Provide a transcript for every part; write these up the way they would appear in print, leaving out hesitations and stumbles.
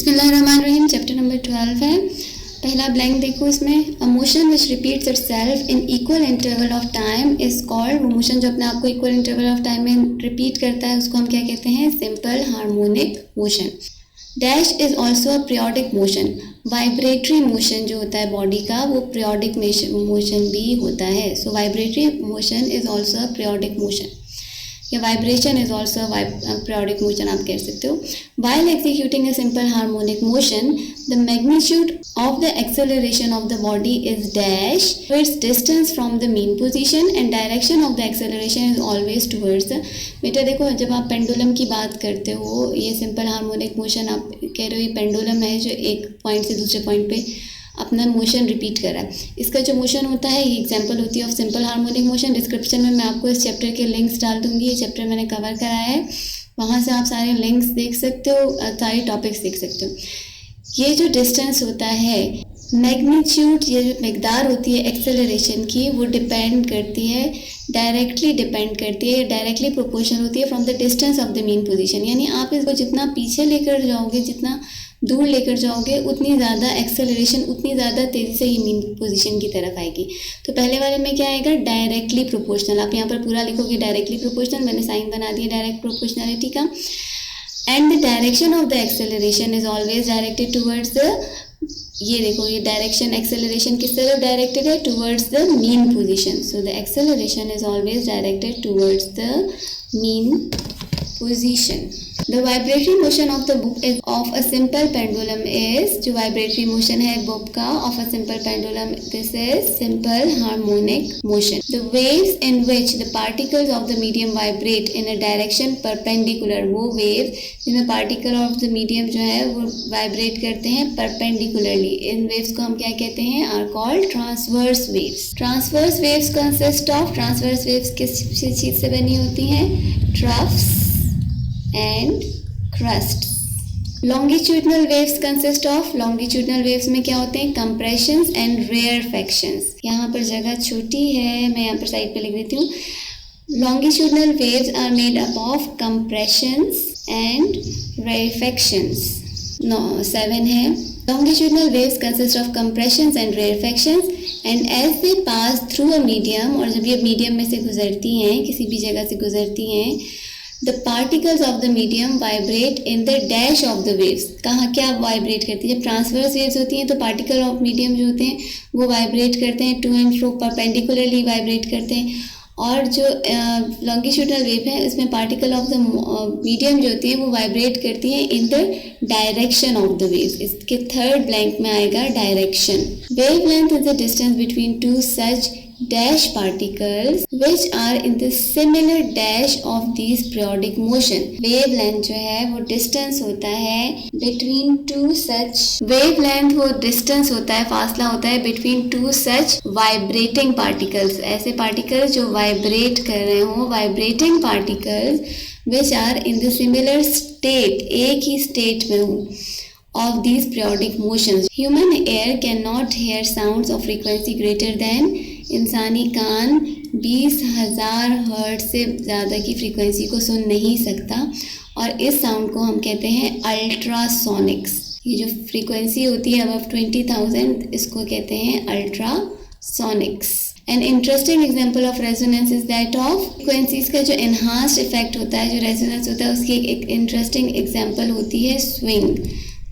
बिस्मिल्लाहिर्रहमानिर्रहीम। Chapter number 12 है। पहला ब्लैंक देखो, इसमें a motion which repeats itself in equal interval of time is called, वो मोशन जो अपने आप को इक्वल इंटरवल ऑफ टाइम में रिपीट करता है उसको हम क्या कहते हैं? Simple harmonic motion. Dash is also a periodic motion. Vibratory motion जो होता है बॉडी का वो पीरियोडिक मोशन भी होता है। So vibratory motion is also a periodic motion या vibration is also periodic motion आप कह सकते हो। While executing a simple harmonic motion the magnitude of the acceleration of the body is dash its distance from the mean position and direction of the acceleration is always towards. बेटा देखो, जब आप pendulum की बात करते हो, ये simple harmonic motion आप कह रहे हो ये पेंडुलम है जो एक पॉइंट से दूसरे पॉइंट पे अपना मोशन रिपीट कर रहा है। इसका जो मोशन होता है ये एग्जांपल होती है of simple harmonic motion. Description में मैं आपको इस चैप्टर के लिंक्स डाल दूंगी। ये चैप्टर मैंने कवर कराया है, वहाँ से आप सारे लिंक्स देख सकते हो, सारे टॉपिक्स देख सकते हो। ये जो डिस्टेंस होता है, मैग्नीट्यूड, ये जो मकदार होती है एक्सेलरेशन की, वो डिपेंड करती है, डायरेक्टली डिपेंड करती है, डायरेक्टली प्रोपोर्शनल होती है from the distance of the mean position. यानी आप इसको जितना पीछे लेकर जाओगे, जितना दूर लेकर जाओगे, उतनी ज़्यादा एक्सेलरेशन, उतनी ज़्यादा तेज़ी से ही मीन पोजीशन की तरफ आएगी। तो पहले वाले में क्या आएगा? Directly proportional. आप यहाँ पर पूरा लिखोगे डायरेक्टली प्रोपोर्शनल, मैंने साइन बना दिया डायरेक्ट प्रोपोर्शनलिटी का। And the direction of the acceleration is always directed towards the, ये देखो ये डायरेक्शन एक्सेलरेशन किस तरफ डायरेक्टेड है? Towards the mean position. So the acceleration is always directed towards the mean position. The vibratory motion of the book is of a simple pendulum is, जो vibratory motion है book का of a simple pendulum, this is simple harmonic motion. The waves in which the particles of the medium vibrate in a direction perpendicular, वो waves जिनमें particle of the medium जो है वो vibrate करते हैं perpendicularly, इन waves को हम क्या कहते हैं? are called transverse waves. Transverse waves consist of, transverse waves किस चीज़ से बनी होती हैं? troughs and crusts. Longitudinal waves consist of, longitudinal waves में क्या होते हैं? compressions and rarefactions. यहाँ पर जगह छोटी है, मैं यहाँ पर साइड पे लिख देती हूँ। Longitudinal waves are made up of compressions and rarefactions. 7 है। Longitudinal waves consist of compressions and rarefactions and as they pass through a medium, और जब ये मीडियम में से गुजरती हैं, किसी भी जगह से गुजरती हैं, The particles of the medium vibrate in the dash of the waves. कहाँ क्या वाइब्रेट करती है? जब ट्रांसवर्स वेव्स होती हैं तो पार्टिकल ऑफ मीडियम जो होते हैं वो वाइब्रेट करते हैं, to and fro perpendicularly vibrate करते हैं। और जो लॉन्गिट्यूडनल वेव है उसमें पार्टिकल ऑफ द मीडियम जो होती है वो वाइब्रेट करती हैं in the direction of the waves. इसके थर्ड ब्लैंक में आएगा direction. Wave length is the distance between two such dash particles which are in the similar dash of these periodic motion. wavelength जो है वो distance होता है between two such, wavelength वो distance होता है, फासला होता है between two such vibrating particles, ऐसे particles जो vibrate कर रहे हों, vibrating particles which are in the similar state, एक ही state में हों of these periodic motions. Human ear cannot hear sounds of frequency greater than, इंसानी कान 20,000 हर्ट्ज से ज़्यादा की फ्रीक्वेंसी को सुन नहीं सकता और इस साउंड को हम कहते हैं अल्ट्रासोनिक्स। ये जो फ्रीक्वेंसी होती है अबव 20,000 इसको कहते हैं ultrasonics. An interesting example of resonance is that of, frequencies का जो एनहांस्ड इफेक्ट होता है, जो रेजोनेंस होता है, उसकी एक इंटरेस्टिंग एग्जाम्पल होती है स्विंग।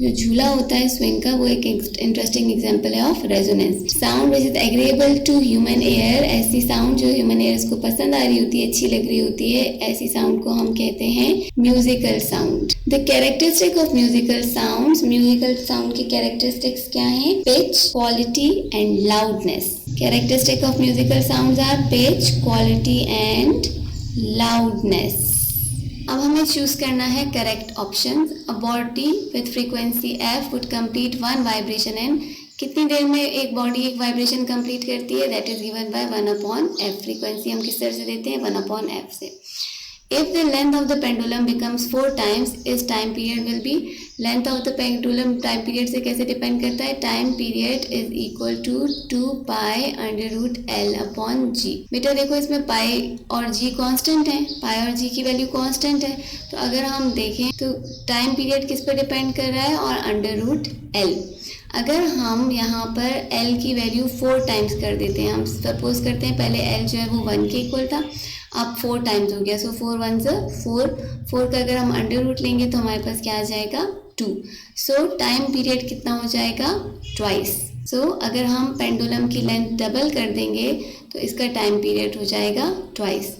जो झूला होता है स्विंग का वो एक इंटरेस्टिंग एग्जांपल है of resonance. Sound which is agreeable to human ear, ऐसी साउंड जो ह्यूमन एयर को पसंद आ रही होती है, अच्छी लग रही होती है, ऐसी साउंड को हम कहते हैं musical sound. The characteristic of musical sounds, musical sound की कैरेक्टरिस्टिक्स क्या हैं? Pitch, quality and loudness. Characteristic of musical sounds are pitch, quality and loudness. अब हमें चूज करना है correct option. A body with frequency F would complete 1 vibration N, कितनी देर में एक बॉडी एक वाइब्रेशन कंप्लीट करती है? That is given by 1/f। Frequency हम किस तरह से देते हैं? 1/f से। If the length of the pendulum becomes 4 times, its time period will be, length of the pendulum time period से कैसे डिपेंड करता है, time period is equal to 2 pi under root l upon g. बेटा देखो इसमें पाई और जी constant है, पाई और जी की वैल्यू कांस्टेंट है, तो अगर हम देखें तो टाइम पीरियड किस पर डिपेंड कर रहा है, और अंडर रूट एल। अगर हम यहाँ पर L की वैल्यू 4 टाइम्स कर देते हैं, हम सपोज करते हैं पहले L जो है वो 1 के इक्वल था, अब 4 टाइम्स हो गया, सो 4 1 4, 4 का अगर हम अंडर रूट लेंगे तो हमारे पास क्या आ जाएगा 2। सो टाइम पीरियड कितना हो जाएगा, ट्वाइस। सो अगर हम पेंडुलम की लेंथ डबल कर देंगे तो इसका टाइम पीरियड हो जाएगा twice.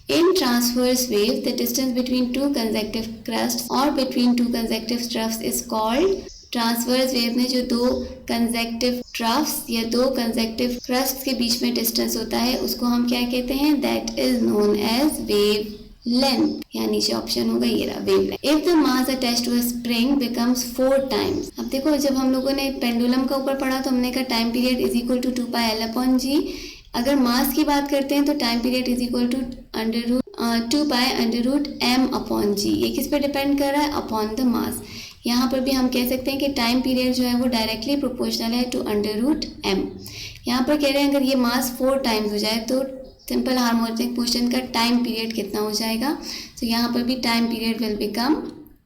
In transverse wave, the distance between two consecutive crusts or between two consecutive troughs is called, transverse wave में जो दो कंसेक्टिव ट्रफ्स या दो कंसेक्टिव क्रस्ट के बीच में डिस्टेंस होता है उसको हम क्या कहते हैं, that is known as wave length. या नीचे ऑप्शन होगा ये रहा, wave length. If the mass attached to a spring becomes 4 times. अब देखो जब हम लोगों ने पेंडुलम का ऊपर पढ़ा तो हमने कहा time period is equal to 2 pi l upon g. अगर मास की बात करते हैं तो time period is equal to under root 2 pi under root m upon g. ये किस पे डिपेंड कर रहा है, अपॉन द मास। यहाँ पर भी हम कह सकते हैं कि टाइम पीरियड जो है वो डायरेक्टली प्रोपोर्शनल है टू अंडर रूट एम। यहाँ पर कह रहे हैं अगर ये मास 4 टाइम्स हो जाए तो सिंपल हार्मोनिक मोशन का टाइम पीरियड कितना हो जाएगा, तो यहाँ पर भी time period will become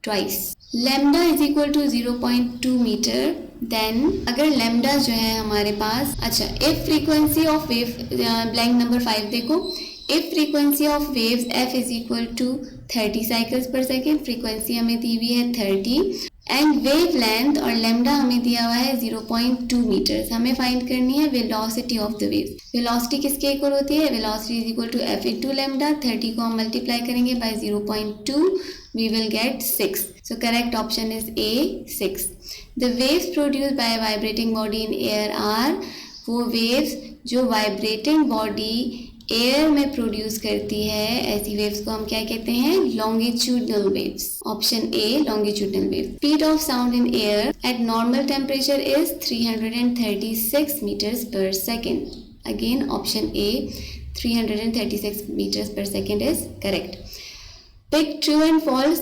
twice. Lambda is equal to 0.2 metre. Then अगर लेमडा जो है हमारे पास, अच्छा if frequency of wave, blank number 5 देखो, if frequency of waves f is equal to 30 cycles per second, frequency हमें दी हुई है 30, एंड वेव लेंथ और लेमडा हमें दिया हुआ है 0.2 मीटर्स। हमें फाइंड करनी है velocity of the wave. Velocity किसके इक्वल होती है, velocity is equal to f into lambda. 30 को हम मल्टीप्लाई करेंगे by 0.2, we will get 6। So correct option is A, 6। The waves produced by vibrating body in air are, वो वेव्स जो vibrating body air में प्रोड्यूस करती है, ऐसी वेव्स को हम क्या कहते हैं, longitudinal waves. Option A, longitudinal wave. Speed of sound in air at normal temperature is 336 metres per second. Again option A, 336 metres per second is correct. Pick true and false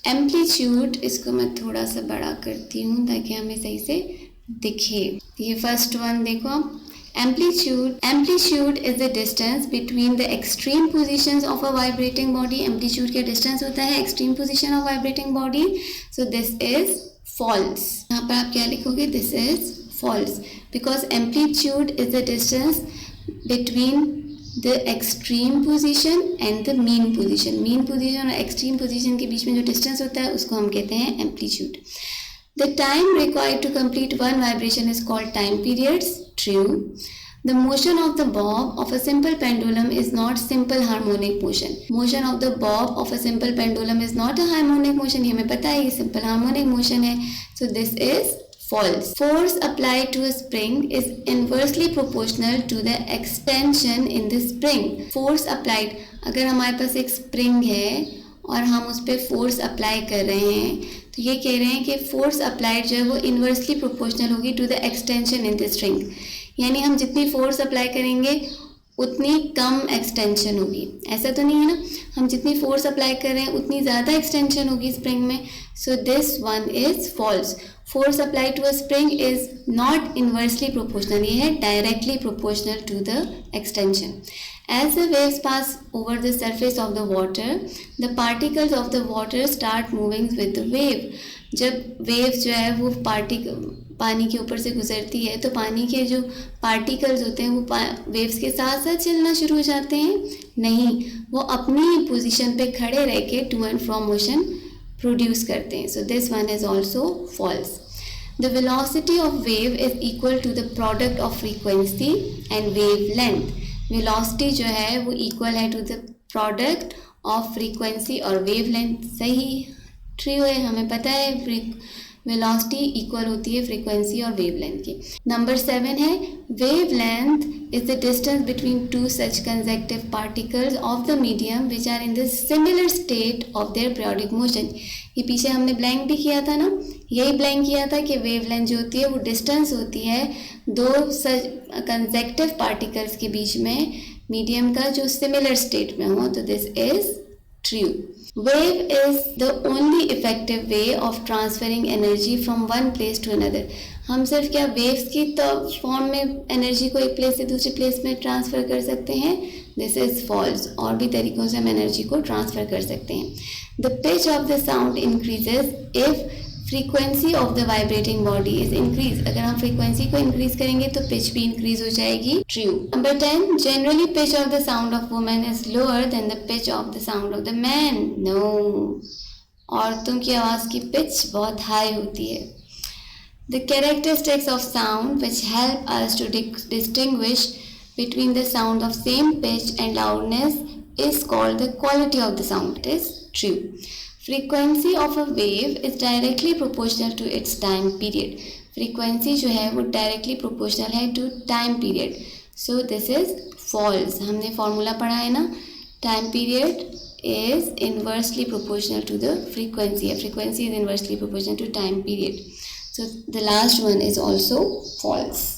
amplitude, इसको मैं थोड़ा सा बड़ा करती हूँ ताकि हमें सही से दिखे। ये फर्स्ट वन देखो आप, amplitude is the distance between the extreme positions of a vibrating body। amplitude का distance होता है extreme position of vibrating body, so this is false। यहाँ पर आप क्या लिखोगे, this is false because amplitude is the distance between the extreme position and the mean position। mean position और extreme position के बीच में जो distance होता है उसको हम कहते हैं amplitude। The time required to complete one vibration is called time periods। True। The motion of the bob of a simple pendulum is not simple harmonic motion। Motion of the bob of a simple pendulum is not a harmonic motion। ये हमें पता है ये simple harmonic motion है। So this is false। Force applied to a spring is inversely proportional to the extension in the spring। Force applied, अगर हमारे पास एक spring है और हम उस पर फोर्स अप्लाई कर रहे हैं तो ये कह रहे हैं कि फोर्स अप्लाइड जो है वो इन्वर्सली प्रोपोर्शनल होगी to the extension in the string. यानी हम जितनी फोर्स अप्लाई करेंगे उतनी कम एक्सटेंशन होगी, ऐसा तो नहीं है ना, हम जितनी फोर्स अप्लाई कर रहे हैं उतनी ज़्यादा एक्सटेंशन होगी स्प्रिंग में। So this one is false. Force apply to a spring is not inversely proportional, ये है directly proportional to the extension. As the waves pass over the surface of the water, the particles of the water start moving with the wave। जब wave जो है वो पानी के ऊपर से गुजरती है तो पानी के जो पार्टिकल्स होते हैं वो वेव्स के साथ साथ चलना शुरू हो जाते हैं, नहीं, वो अपनी पोजीशन पे खड़े रह के to and fro motion produce करते हैं। So this one is also false. The velocity of wave is equal to the product of frequency and wavelength। Velocity जो है वो इक्वल है to the product of frequency और wavelength. सही, true है, हमें पता है वेलोसिटी इक्वल होती है फ्रीक्वेंसी और वेवलेंथ की। नंबर 7 है wavelength is the distance between two such consecutive particles of the medium which are in the similar state of their periodic motion. ये पीछे हमने ब्लैंक भी किया था ना, यही ब्लैंक किया था कि वेवलेंथ जो होती है वो डिस्टेंस होती है दो कंसेक्टिव पार्टिकल्स के बीच में मीडियम का जो सिमिलर स्टेट में हो, तो this is True. Wave is the only effective way of transferring energy from one place to another. हम सिर्फ क्या वेव्स की तो फॉर्म में एनर्जी को एक प्लेस से दूसरे प्लेस में ट्रांसफ़र कर सकते हैं? This is false. और भी तरीक़ों से हम एनर्जी को ट्रांसफ़र कर सकते हैं. The pitch of the sound increases if frequency of the vibrating body is increase. अगर हम फ्रीक्वेंसी को इंक्रीज करेंगे तो पिच भी इंक्रीज हो जाएगी. True. Number 10, generally pitch of the sound of women is lower than the pitch of the sound of the man. No, औरतों की आवाज़ की पिच बहुत हाई होती है. The characteristics of sound which help us to distinguish between the sound of same pitch and loudness is called the quality of the sound. It is true. Frequency of a wave is directly proportional to its time period. Frequency जो है वो directly proportional है to time period. So this is false. हमने formula पढ़ा है ना, time period is inversely proportional to the frequency. Frequency is inversely proportional to time period. So the last one is also false.